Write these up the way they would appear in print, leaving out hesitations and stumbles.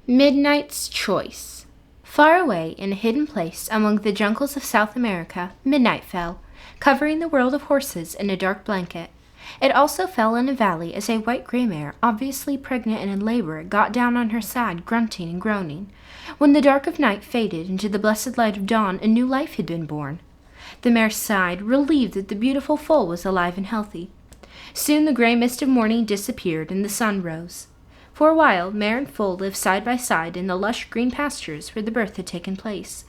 Midnight's Choice. Far away in a hidden place among the jungles of South America, midnight fell, covering the world of horses in a dark blanket. It also fell in a valley as a white gray mare, obviously pregnant and in labor, got down on her side, grunting and groaning. When the dark of night faded into the blessed light of dawn, a new life had been born. The mare sighed, relieved that the beautiful foal was alive and healthy. Soon the gray mist of morning disappeared and the sun rose. For a while, mare and foal lived side by side in the lush green pastures where the birth had taken place.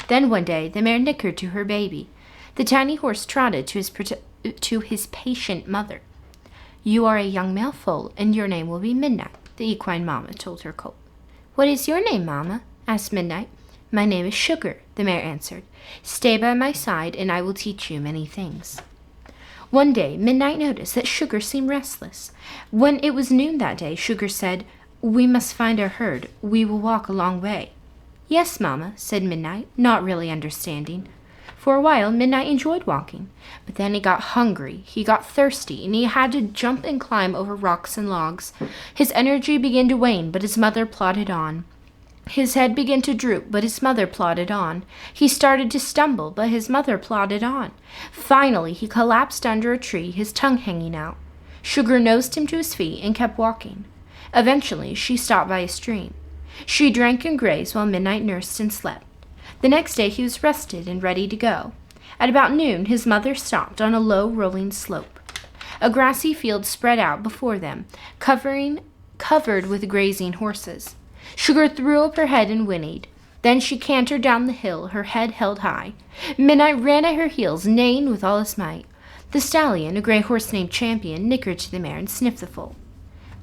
Then one day the mare nickered to her baby. The tiny horse trotted to his patient mother. "You are a young male foal, and your name will be Midnight," the equine mamma told her colt. "What is your name, mamma?" asked Midnight. "My name is Sugar," the mare answered. "Stay by my side, and I will teach you many things." One day, Midnight noticed that Sugar seemed restless. When it was noon that day, Sugar said, "We must find our herd. We will walk a long way." "Yes, mamma," said Midnight, not really understanding. For a while, Midnight enjoyed walking, but then he got hungry, he got thirsty, and he had to jump and climb over rocks and logs. His energy began to wane, but his mother plodded on. His head began to droop, but his mother plodded on. He started to stumble, but his mother plodded on. Finally, he collapsed under a tree, his tongue hanging out. Sugar nosed him to his feet and kept walking. Eventually, she stopped by a stream. She drank and grazed while Midnight nursed and slept. The next day, he was rested and ready to go. At about noon, his mother stopped on a low, rolling slope. A grassy field spread out before them, covered with grazing horses. Sugar threw up her head and whinnied. Then she cantered down the hill, her head held high. Midnight ran at her heels, neighing with all his might. The stallion, a gray horse named Champion, nickered to the mare and sniffed the foal.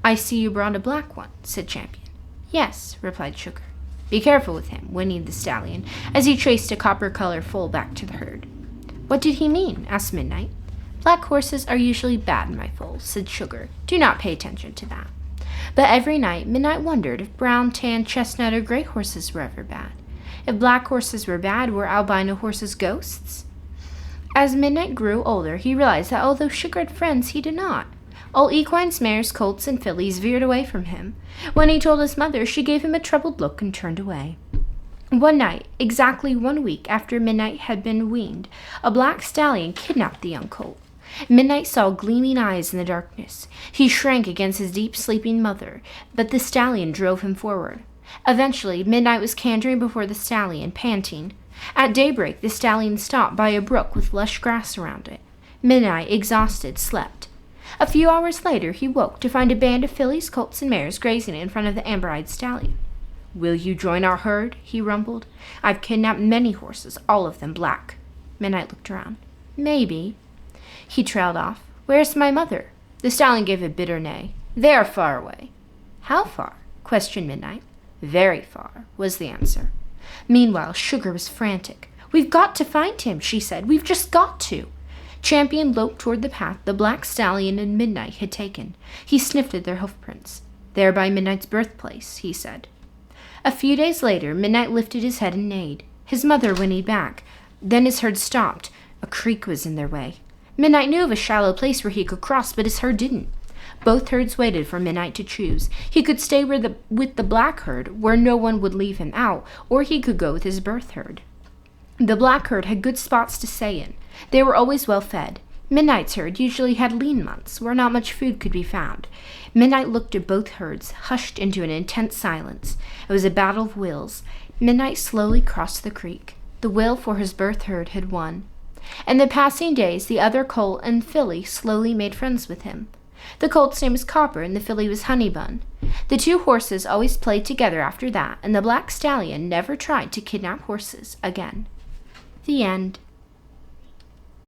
"I see you brought a black one," said Champion. "Yes," replied Sugar. "Be careful with him," whinnied the stallion, as he traced a copper-colored foal back to the herd. "What did he mean?" asked Midnight. "Black horses are usually bad, my foal," said Sugar. "Do not pay attention to that." But every night, Midnight wondered if brown, tan, chestnut, or gray horses were ever bad. If black horses were bad, were albino horses ghosts? As Midnight grew older, he realized that although Sugar had friends, he did not. All equines, mares, colts, and fillies veered away from him. When he told his mother, she gave him a troubled look and turned away. One night, exactly 1 week after Midnight had been weaned, a black stallion kidnapped the young colt. Midnight saw gleaming eyes in the darkness. He shrank against his deep-sleeping mother, but the stallion drove him forward. Eventually, Midnight was cantering before the stallion, panting. At daybreak, the stallion stopped by a brook with lush grass around it. Midnight, exhausted, slept. A few hours later, he woke to find a band of fillies, colts, and mares grazing in front of the amber-eyed stallion. "Will you join our herd?" he rumbled. "I've kidnapped many horses, all of them black." Midnight looked around. "Maybe." He trailed off. "Where's my mother?" The stallion gave a bitter neigh. "They are far away." "How far?" questioned Midnight. "Very far," was the answer. Meanwhile, Sugar was frantic. "We've got to find him," she said. "We've just got to." Champion loped toward the path the black stallion and Midnight had taken. He sniffed at their hoofprints. "There by Midnight's birthplace," he said. A few days later, Midnight lifted his head and neighed. His mother whinnied back. Then his herd stopped. A creek was in their way. Midnight knew of a shallow place where he could cross, but his herd didn't. Both herds waited for Midnight to choose. He could stay with the black herd, where no one would leave him out, or he could go with his birth herd. The black herd had good spots to stay in. They were always well fed. Midnight's herd usually had lean months, where not much food could be found. Midnight looked at both herds, hushed into an intense silence. It was a battle of wills. Midnight slowly crossed the creek. The will for his birth herd had won. In the passing days, the other colt and filly slowly made friends with him. The colt's name was Copper, and the filly was Honeybun. The two horses always played together after that, and the black stallion never tried to kidnap horses again. The end.